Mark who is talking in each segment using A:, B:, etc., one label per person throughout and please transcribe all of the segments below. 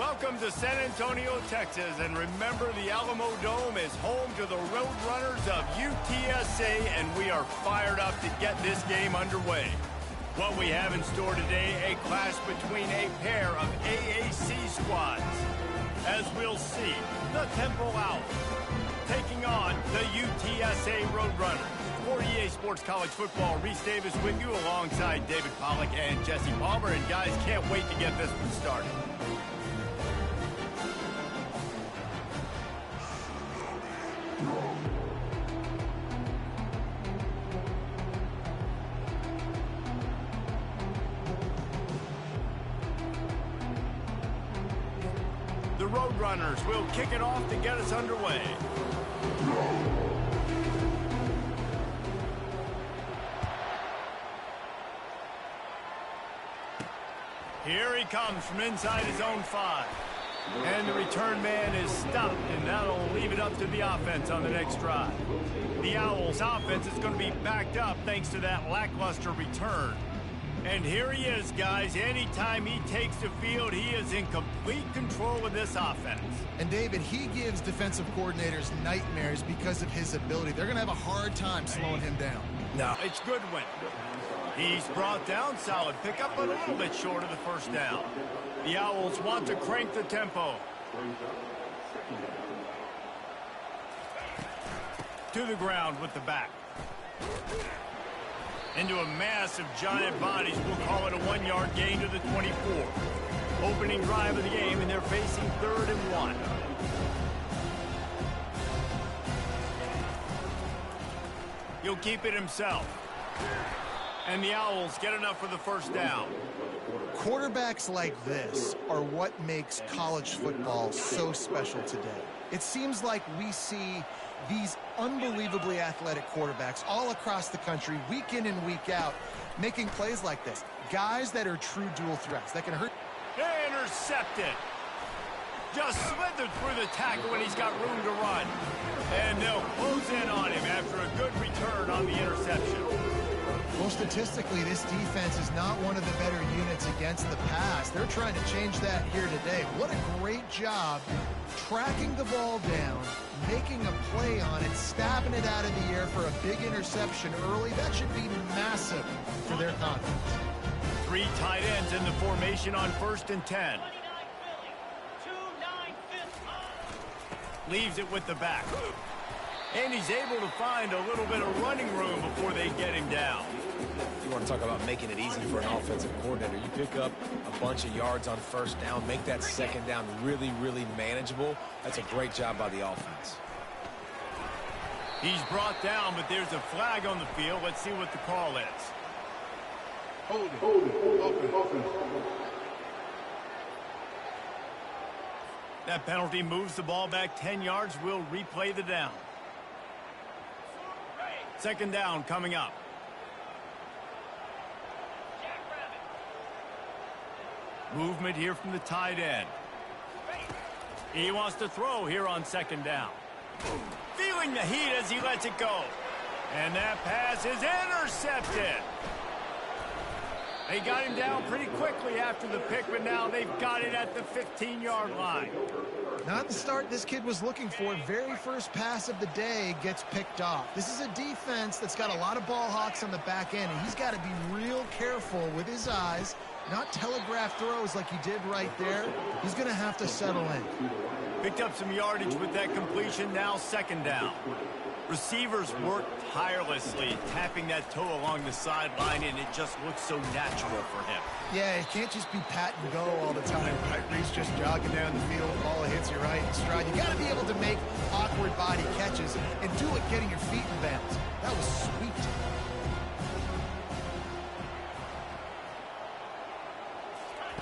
A: Welcome to San Antonio, Texas, and remember the Alamo Dome is home to the Roadrunners of UTSA, and we are fired up to get this game underway. What we have in store today, a clash between a pair of AAC squads. As we'll see, the Temple Owls taking on the UTSA Roadrunners. For EA Sports College Football, Reese Davis with you alongside David Pollack and Jesse Palmer. And guys, can't wait to get this one started. The Roadrunners will kick it off to get us underway. Here he comes from inside his own 5. And the return man is stopped, and that'll leave it up to the offense on the next drive. The Owls' offense is going to be backed up thanks to that lackluster return. And here he is, guys. Anytime he takes the field, he is in complete control of this offense.
B: And, David, he gives defensive coordinators nightmares because of his ability. They're going to have a hard time slowing him down.
A: No, it's Goodwin. He's brought down, solid pickup, but a little bit short of the first down. The Owls want to crank the tempo. To the ground with the back. Into a mass of giant bodies. We'll call it a 1-yard gain to the 24. Opening drive of the game, and they're facing 3rd and 1. He'll keep it himself. And the Owls get enough for the first down.
B: Quarterbacks like this are what makes college football so special today. It seems like we see these unbelievably athletic quarterbacks all across the country, week in and week out, making plays like this. Guys that are true dual threats that can hurt.
A: Intercepted. Just slithered through the tackle when he's got room to run. And they'll close in on him after a good return on the interception.
B: Well, statistically, this defense is not one of the better units against the pass. They're trying to change that here today. What a great job tracking the ball down, making a play on it, stabbing it out of the air for a big interception early. That should be massive for their confidence.
A: 3 tight ends in the formation on 1st and 10. Leaves it with the back. And he's able to find a little bit of running room before they get him down.
C: You want to talk about making it easy for an offensive coordinator. You pick up a bunch of yards on 1st down, make that 2nd down really, really manageable. That's a great job by the offense.
A: He's brought down, but there's a flag on the field. Let's see what the call is. Hold it. That penalty moves the ball back 10 yards. We'll replay the down. 2nd down coming up. Movement here from the tight end. He wants to throw here on 2nd down. Feeling the heat as he lets it go. And that pass is intercepted. They got him down pretty quickly after the pick, but now they've got it at the 15-yard line.
B: Not the start this kid was looking for. Very first pass of the day gets picked off. This is a defense that's got a lot of ball hawks on the back end, and he's got to be real careful with his eyes, not telegraph throws like he did right there. He's going to have to settle in.
A: Picked up some yardage with that completion, now 2nd down. Receivers work tirelessly, tapping that toe along the sideline, and it just looks so natural for him.
B: Yeah, it can't just be pat and go all the time, right? Reese just jogging down the field, ball hits you right in stride. You got to be able to make awkward body catches and do it getting your feet in bounds. That was sweet.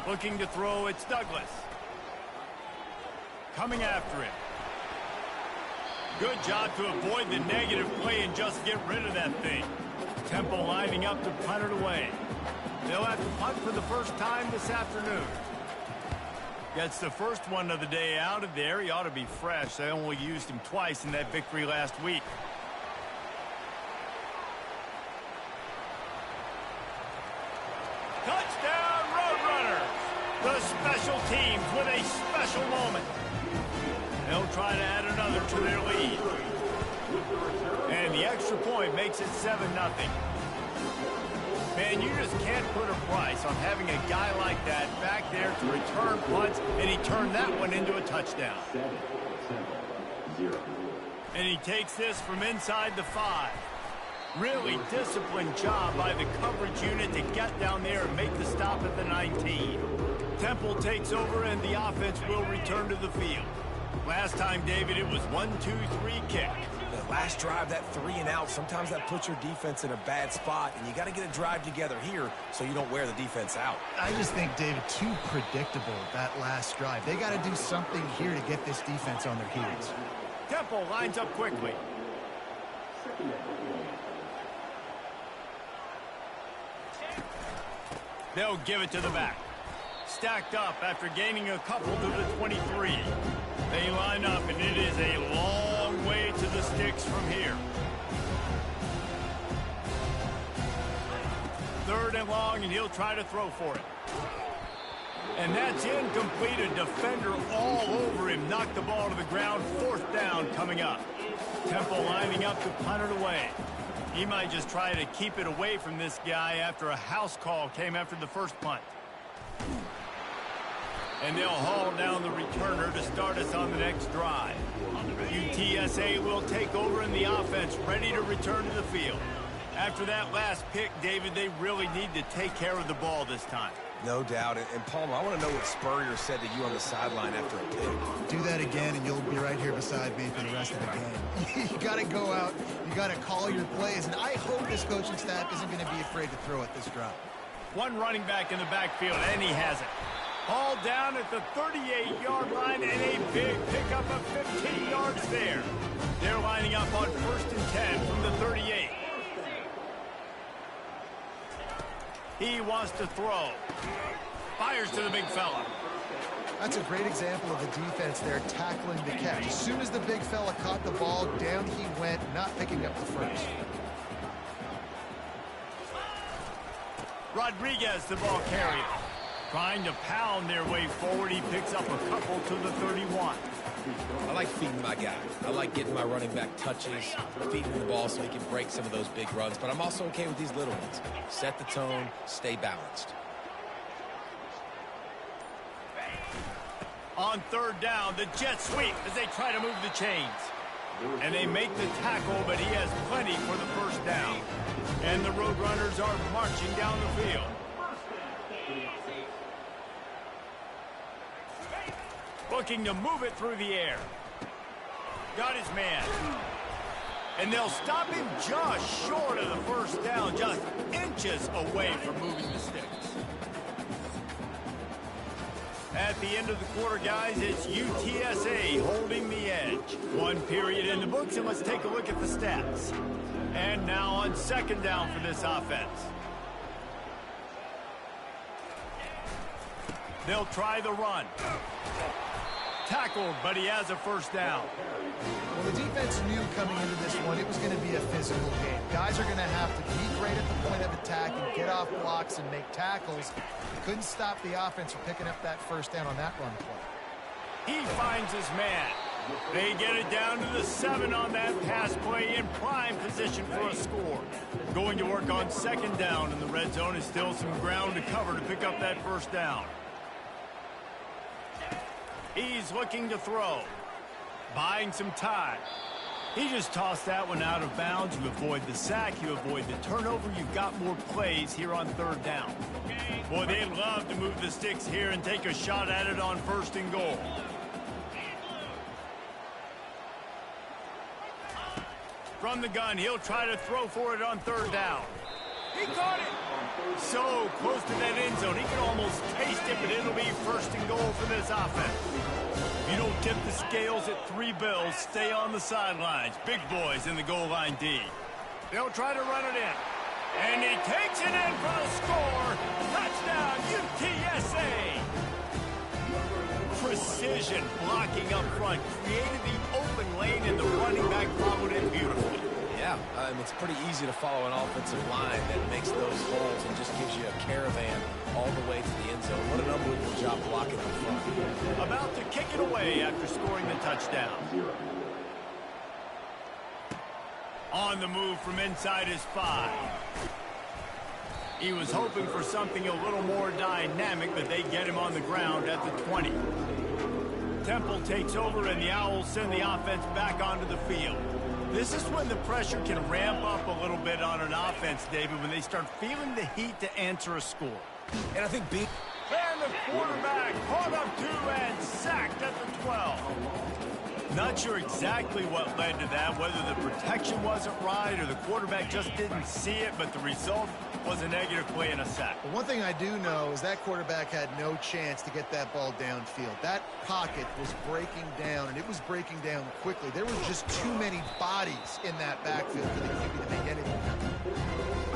A: Looking to throw, it's Douglas. Coming after it. Good job to avoid the negative play and just get rid of that thing. Temple lining up to punt it away. They'll have to punt for the first time this afternoon. Gets the first one of the day out of there. He ought to be fresh. They only used him twice in that victory last week. Touchdown, Roadrunners! The special teams with a special moment. They'll try to add another to their lead. And the extra point makes it 7-0. Man, you just can't put a price on having a guy like that back there to return punts, and he turned that one into a touchdown.
D: 7-0.
A: And he takes this from inside the 5. Really disciplined job by the coverage unit to get down there and make the stop at the 19. Temple takes over, and the offense will return to the field. Last time, David, it was 1-2-3 kick.
C: The last drive, that 3 and out, sometimes that puts your defense in a bad spot, and you got to get a drive together here so you don't wear the defense out.
B: I just think, David, too predictable, that last drive. They got to do something here to get this defense on their heels.
A: Temple lines up quickly. They'll give it to the back. Stacked up after gaining a couple to the 23. They line up, and it is a long way to the sticks from here. 3rd and long, and he'll try to throw for it. And that's incomplete. A defender all over him. Knocked the ball to the ground. 4th down coming up. Temple lining up to punt it away. He might just try to keep it away from this guy after a house call came after the first punt. And they'll haul down the returner to start us on the next drive. UTSA will take over in the offense, ready to return to the field. After that last pick, David, they really need to take care of the ball this time.
C: No doubt. And Palmer, I want to know what Spurrier said to you on the sideline after a pick.
B: Do that again, and you'll be right here beside me for the rest of the game. You got to go out. You got to call your plays, and I hope this coaching staff isn't going to be afraid to throw at this drop.
A: One running back in the backfield, and he has it. All down at the 38-yard line, and a big pickup of 15 yards there. They're lining up on 1st and 10 from the 38. He wants to throw. Fires to the big fella.
B: That's a great example of the defense there tackling the catch. As soon as the big fella caught the ball, down he went, not picking up the first.
A: Rodriguez, the ball carrier. Trying to pound their way forward. He picks up a couple to the 31.
C: I like feeding my guy. I like getting my running back touches, feeding the ball so he can break some of those big runs. But I'm also okay with these little ones. Set the tone, stay balanced.
A: On 3rd down, the jet sweep as they try to move the chains. And they make the tackle, but he has plenty for the 1st down. And the Roadrunners are marching down the field. Looking to move it through the air. Got his man. And they'll stop him just short of the 1st down, just inches away from moving the sticks. At the end of the quarter, guys, it's UTSA holding the edge. 1 period in the books, and let's take a look at the stats. And now on 2nd down for this offense. They'll try the run. Tackled, but he has a 1st down.
B: Well, the defense knew coming into this one it was going to be a physical game. Guys are going to have to be great at the point of attack and get off blocks and make tackles. They couldn't stop the offense from picking up that 1st down on that run play.
A: He finds his man. They get it down to the 7 on that pass play, in prime position for a score. Going to work on 2nd down, and the red zone is still some ground to cover to pick up that 1st down. He's looking to throw. Buying some time. He just tossed that one out of bounds. You avoid the sack. You avoid the turnover. You've got more plays here on 3rd down. Boy, they love to move the sticks here and take a shot at it on 1st and goal. From the gun, he'll try to throw for it on 3rd down. He caught it. So close to that end zone. He can almost taste it, but it'll be 1st and goal for this offense. If you don't tip the scales at 3 bills, stay on the sidelines. Big boys in the goal line D. They'll try to run it in. And he takes it in for the score. Touchdown, UTSA. Precision blocking up front created the open lane, and the running back followed it beautifully.
C: Yeah, it's pretty easy to follow an offensive line that makes those holes and just gives you a caravan all the way to the end zone. What an unbelievable job blocking up front.
A: About to kick it away after scoring the touchdown. On the move from inside his 5. He was hoping for something a little more dynamic, but they get him on the ground at the 20. Temple takes over, and the Owls send the offense back onto the field. This is when the pressure can ramp up a little bit on an offense, David, when they start feeling the heat to answer a score.
C: And I think
A: And the quarterback caught up to and sacked at the 12. Not sure exactly what led to that, whether the protection wasn't right or the quarterback just didn't see it, but the result was a negative play and a sack.
B: But one thing I do know is that quarterback had no chance to get that ball downfield. That pocket was breaking down, and it was breaking down quickly. There was just too many bodies in that backfield for the QB to make anything happen.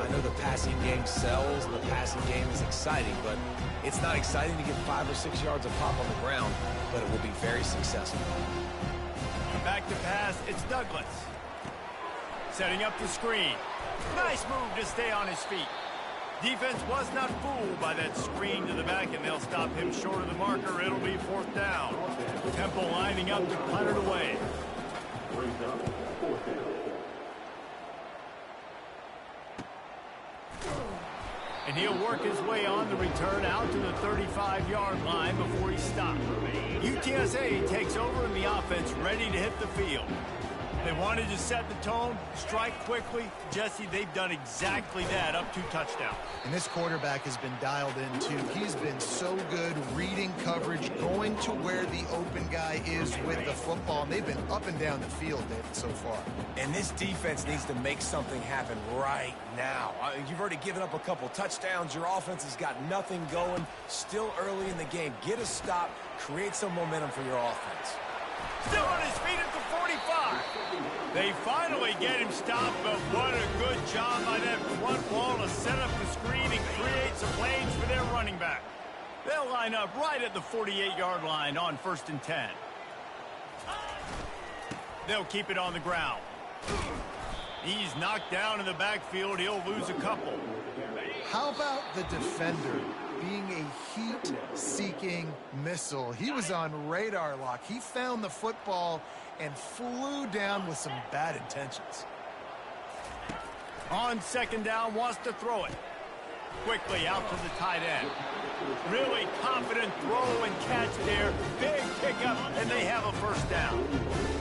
C: I know the passing game sells and the passing game is exciting, but it's not exciting to get 5 or 6 yards of pop on the ground, but it will be very successful.
A: Back to pass, it's Douglas. Setting up the screen. Nice move to stay on his feet. Defense was not fooled by that screen to the back, and they'll stop him short of the marker. It'll be 4th down. Temple lining up to punt it away. And he'll work his way on the return out to the 35-yard line before he's stopped. UTSA takes over in the offense, ready to hit the field. They wanted to set the tone, strike quickly. Jesse, they've done exactly that, up 2 touchdowns.
B: And this quarterback has been dialed in, too. He's been so good reading coverage, going to where the open guy is with the football. And they've been up and down the field, David, so far.
C: And this defense needs to make something happen right now. You've already given up a couple touchdowns. Your offense has got nothing going. Still early in the game. Get a stop. Create some momentum for your offense.
A: Still on his feet at the 45. They finally get him stopped, but what a good job by that front wall to set up the screen and create some lanes for their running back. They'll line up right at the 48-yard line on 1st and 10. They'll keep it on the ground. He's knocked down in the backfield. He'll lose a couple.
B: How about the defender being a heat-seeking missile? He was on radar lock. He found the football and flew down with some bad intentions.
A: On 2nd down, wants to throw it. Quickly out to the tight end. Really confident throw and catch there. Big pickup, and they have a 1st down.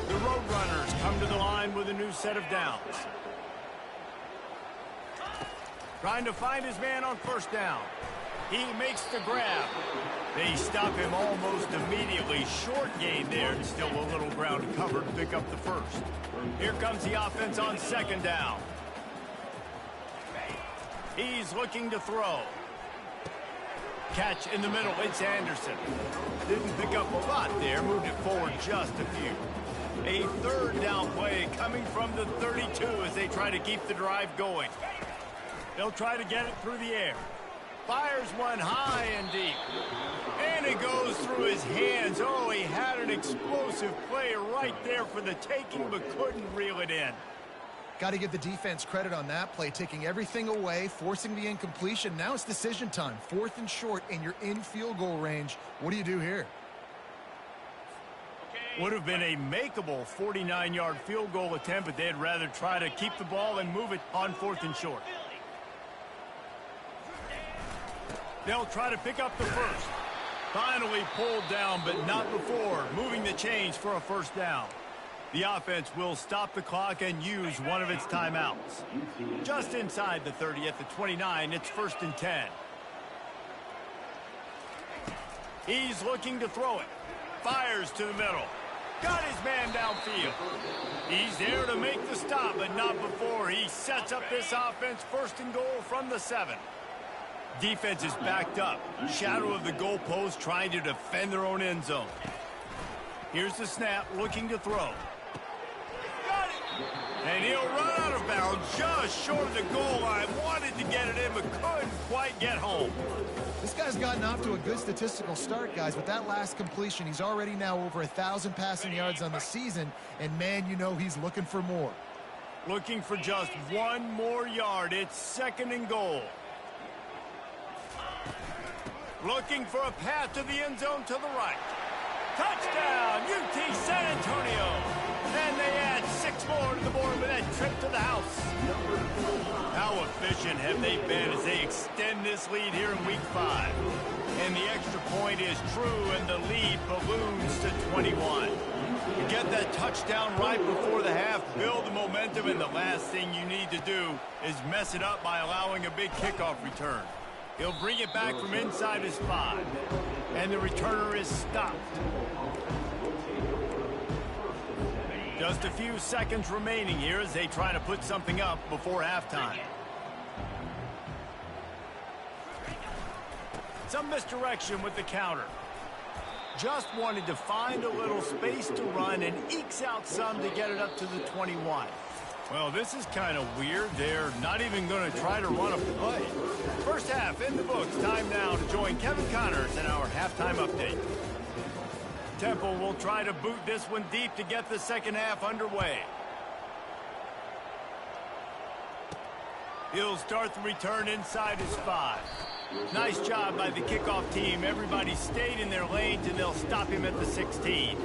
A: The Roadrunners come to the line with a new set of downs. Trying to find his man on 1st down. He makes the grab. They stop him almost immediately. Short gain there. Still a little ground covered to pick up the 1st. Here comes the offense on 2nd down. He's looking to throw. Catch in the middle. It's Anderson. Didn't pick up a lot there. Moved it forward just a few. A 3rd down play coming from the 32 as they try to keep the drive going. They'll try to get it through the air. Fires one high and deep. And it goes through his hands. Oh, he had an explosive play right there for the taking, but couldn't reel it in.
B: Got to give the defense credit on that play, taking everything away, forcing the incompletion. Now it's decision time. 4th and short, and you're in field goal range. What do you do here?
A: Would have been a makeable 49-yard field goal attempt, but they'd rather try to keep the ball and move it on 4th and short. They'll try to pick up the 1st. Finally pulled down, but not before. Moving the chains for a 1st down. The offense will stop the clock and use one of its timeouts. Just inside the 30 at the 29, it's 1st and 10. He's looking to throw it. Fires to the middle. Got his man downfield. He's there to make the stop, but not before. He sets up this offense 1st and goal from the 7. Defense is backed up. Shadow of the goalpost trying to defend their own end zone. Here's the snap, looking to throw. Got it! And he'll run out of bounds just short of the goal line. Wanted to get it in, but couldn't quite get home.
B: This guy's gotten off to a good statistical start, guys. With that last completion, he's already now over 1,000 passing yards on the season. And, man, you know he's looking for more.
A: Looking for just one more yard. It's 2nd and goal. Looking for a path to the end zone to the right. Touchdown, UT San Antonio. And they add 6 more to the board with that trip to the house. How efficient have they been as they extend this lead here in Week 5? And the extra point is true, and the lead balloons to 21. You get that touchdown right before the half, build the momentum, and the last thing you need to do is mess it up by allowing a big kickoff return. He'll bring it back from inside his 5, and the returner is stopped. Just a few seconds remaining here as they try to put something up before halftime. Some misdirection with the counter. Just wanted to find a little space to run and ekes out some to get it up to the 21. Well, this is kind of weird. They're not even going to try to run a play. First half in the books. Time now to join Kevin Connors in our halftime update. Temple will try to boot this one deep to get the second half underway. He'll start the return inside his 5. Nice job by the kickoff team. Everybody stayed in their lanes, and they'll stop him at the 16.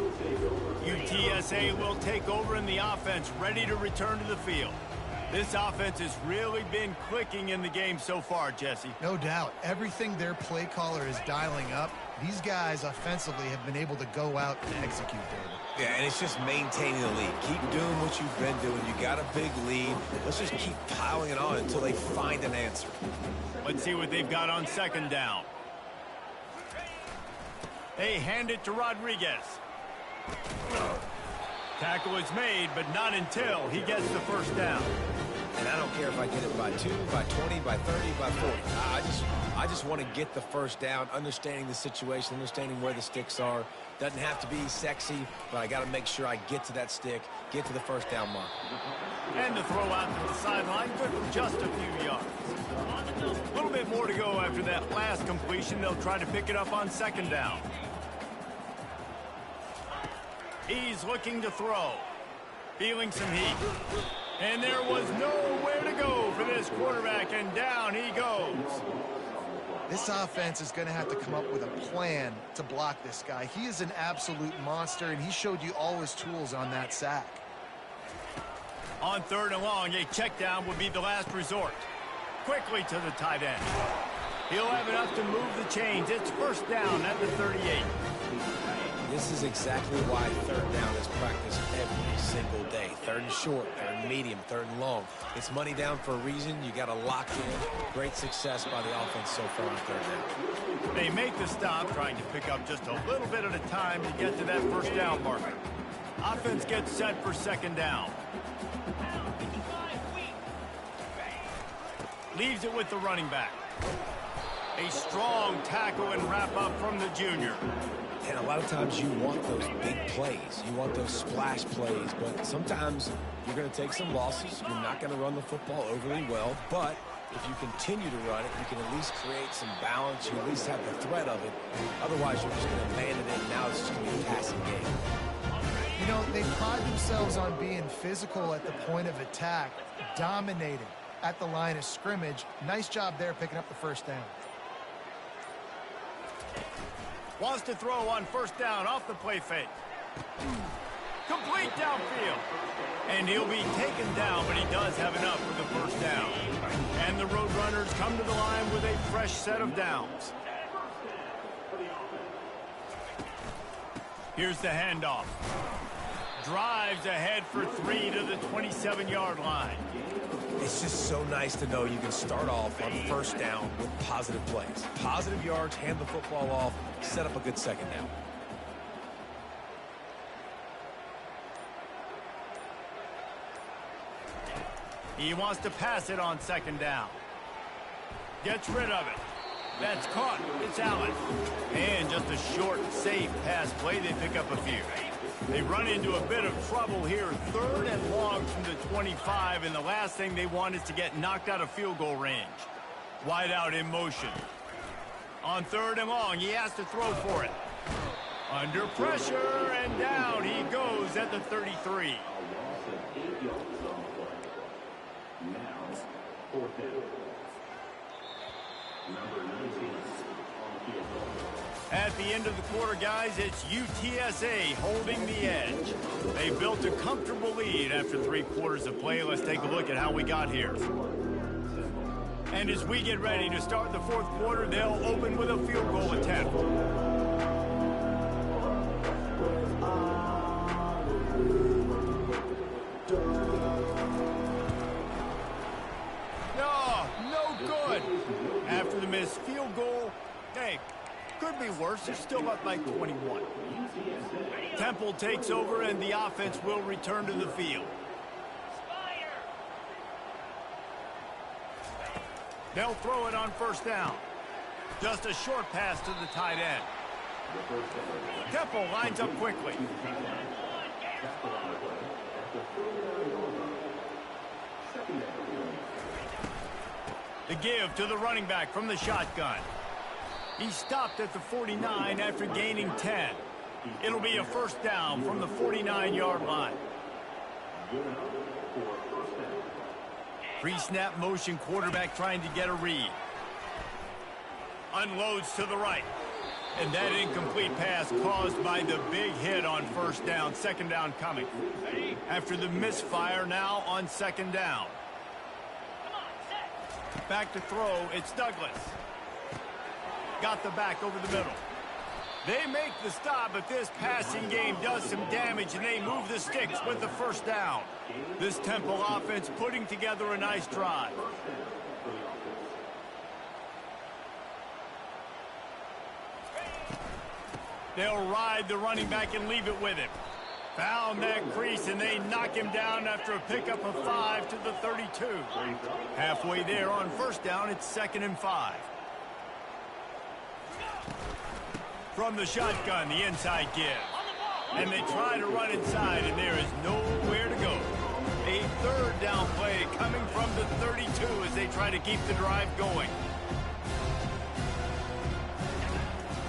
A: UTSA will take over in the offense, ready to return to the field. This offense has really been clicking in the game so far, Jesse.
B: No doubt. Everything their play caller is dialing up, these guys offensively have been able to go out and execute, David.
C: Yeah, and it's just maintaining the lead. Keep doing what you've been doing. You got a big lead. Let's just keep piling it on until they find an answer.
A: Let's see what they've got on 2nd down. They hand it to Rodriguez. Tackle is made, but not until he gets the first down.
C: And I don't care if I get it by 2, by 20, by 30, by 40. I just want to get the first down, understanding the situation, understanding where the sticks are. Doesn't have to be sexy, but I got to make sure I get to that stick, get to the first down mark.
A: And the throw out to the sideline, good for just a few yards. A little bit more to go after that last completion. They'll try to pick it up on 2nd down. He's looking to throw. Feeling some heat. And there was nowhere to go for this quarterback, and down he goes.
B: This offense is going to have to come up with a plan to block this guy. He is an absolute monster, and he showed you all his tools on that sack.
A: On 3rd and long, a check down would be the last resort. Quickly to the tight end. He'll have enough to move the chains. It's 1st down at the 38.
C: This is exactly why 3rd down is practiced every single day. 3rd and short, 3rd and medium, 3rd and long. It's money down for a reason. You got to lock in. Great success by the offense so far on 3rd down.
A: They make the stop, trying to pick up just a little bit at a time to get to that 1st down marker. Offense gets set for 2nd down. Leaves it with the running back. A strong tackle and wrap up from the junior.
C: And a lot of times you want those big plays. You want those splash plays, but sometimes you're going to take some losses. You're not going to run the football overly well, but if you continue to run it, you can at least create some balance. You at least have the threat of it. Otherwise, you're just going to abandon it, and now it's just going to be a passing game.
B: You know, they pride themselves on being physical at the point of attack, dominating at the line of scrimmage. Nice job there picking up the 1st down.
A: Wants to throw on 1st down off the play fake. Complete downfield. And he'll be taken down, but he does have enough for the 1st down. And the Roadrunners come to the line with a fresh set of downs. Here's the handoff. Drives ahead for 3 to the 27-yard line.
C: It's just so nice to know you can start off on 1st down with positive plays. Positive yards, hand the football off, set up a good 2nd down.
A: He wants to pass it on 2nd down. Gets rid of it. That's caught. It's Allen. And just a short, safe pass play. They pick up a few. They run into a bit of trouble here. 3rd and long from the 25, and the last thing they want is to get knocked out of field goal range. Wide out in motion. On 3rd and long, he has to throw for it. Under pressure, and down he goes at the 33.
D: Now, 4th down. Number 19 on the field goal.
A: At the end of the quarter, guys, it's UTSA holding the edge. They built a comfortable lead after 3 quarters of play. Let's take a look at how we got here. And as we get ready to start the 4th quarter, they'll open with a field goal attempt. No good. After the missed field goal, hey, could be worse. They're still up by 21. Temple takes over, and the offense will return to the field. They'll throw it on 1st down. Just a short pass to the tight end. Temple lines up quickly. The give to the running back from the shotgun. He stopped at the 49 after gaining 10. It'll be a 1st down from the 49-yard line. Pre-snap motion, quarterback trying to get a read. Unloads to the right. And that incomplete pass caused by the big hit on 1st down. 2nd down coming. After the misfire, now on 2nd down. Back to throw, it's Douglas. Got the back over the middle. They make the stop, but this passing game does some damage, and they move the sticks with the 1st down. This Temple offense putting together a nice drive. They'll ride the running back and leave it with him. Found that crease, and they knock him down after a pickup of 5 to the 32. Halfway there on 1st down, it's 2nd and 5. From the shotgun, the inside give. And they try to run inside, and there is nowhere to go. A 3rd down play coming from the 32 as they try to keep the drive going.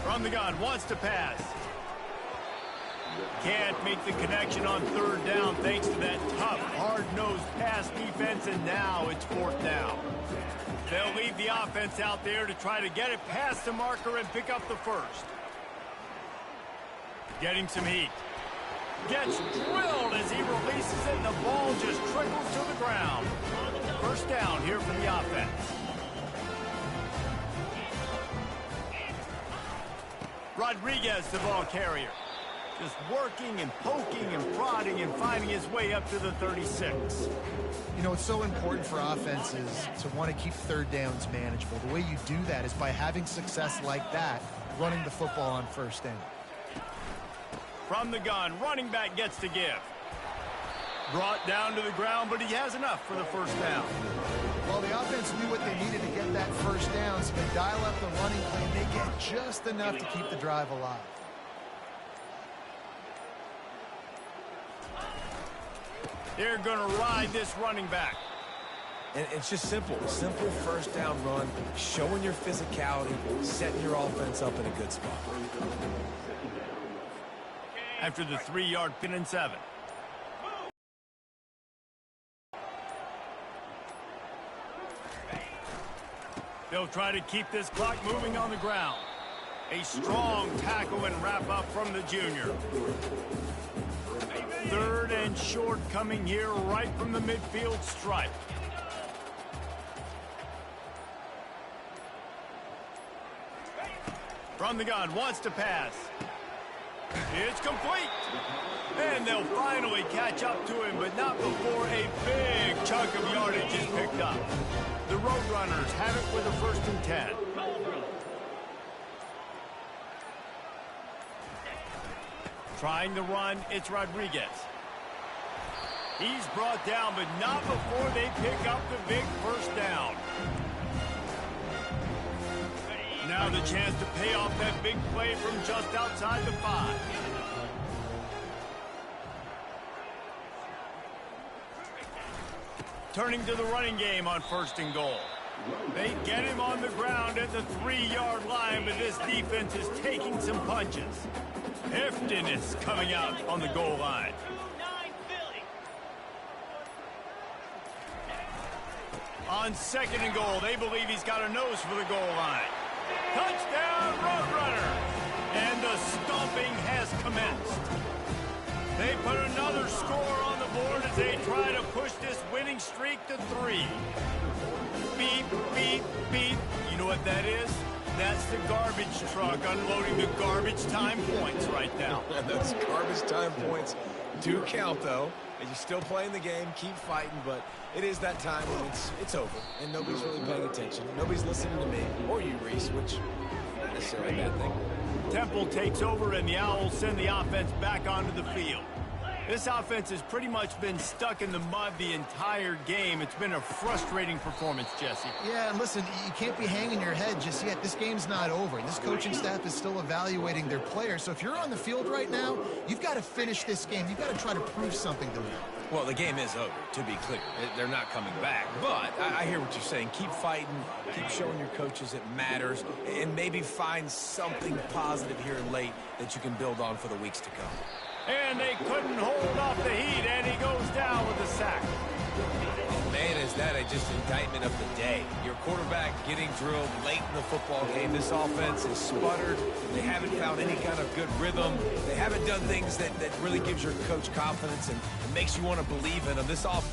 A: From the gun, wants to pass. Can't make the connection on 3rd down thanks to that tough, hard-nosed pass defense, and now it's 4th down. They'll leave the offense out there to try to get it past the marker and pick up the 1st. Getting some heat. Gets drilled as he releases it, and the ball just trickles to the ground. 1st down here for the offense. Rodriguez, the ball carrier. Just working and poking and prodding and finding his way up to the 36.
B: You know, it's so important for offenses to want to keep 3rd downs manageable. The way you do that is by having success like that, running the football on 1st down.
A: From the gun, running back gets to give. Brought down to the ground, but he has enough for the 1st down.
B: Well, the offense knew what they needed to get that 1st down, so they dial up the running play, and they get just enough to keep the drive alive.
A: They're going to ride this running back.
C: And it's just simple. Simple 1st down run, showing your physicality, setting your offense up in a good spot.
A: After the 3-yard pin and 7. They'll try to keep this clock moving on the ground. A strong tackle and wrap up from the junior. 3rd and short coming here right from the midfield stripe. From the gun, wants to pass. It's complete. And they'll finally catch up to him, but not before a big chunk of yardage is picked up. The Roadrunners have it with a 1st and 10. Trying to run, it's Rodriguez. He's brought down, but not before they pick up the big 1st down. Now the chance to pay off that big play from just outside the 5. Turning to the running game on 1st and goal. They get him on the ground at the 3-yard line, but this defense is taking some punches. Heftiness coming out on the goal line. On 2nd and goal, they believe he's got a nose for the goal line. Touchdown, Roadrunner! And the stomping has commenced. They put another score on the board as they try to push this winning streak to 3. Beep, beep, beep. You know what that is? That's the garbage truck unloading the garbage time points right now.
C: Those garbage time points do count, though. And you're still playing the game, keep fighting, but it is that time when it's over, and nobody's really paying attention. Nobody's listening to me, or you, Reese, which is not necessarily a bad thing.
A: Temple takes over, and the Owls send the offense back onto the field. This offense has pretty much been stuck in the mud the entire game. It's been a frustrating performance, Jesse.
B: Yeah, and listen, you can't be hanging your head just yet. This game's not over. This coaching staff is still evaluating their players. So if you're on the field right now, you've got to finish this game. You've got to try to prove something to them.
C: Well, the game is over, to be clear. They're not coming back. But I hear what you're saying. Keep fighting. Keep showing your coaches it matters. And maybe find something positive here in late that you can build on for the weeks to come.
A: And they couldn't hold off the heat, and he goes down with a sack.
C: Man, is that just indictment of the day. Your quarterback getting drilled late in the football game. This offense is sputtered. They haven't found any kind of good rhythm. They haven't done things that really gives your coach confidence and makes you want to believe in them. This offense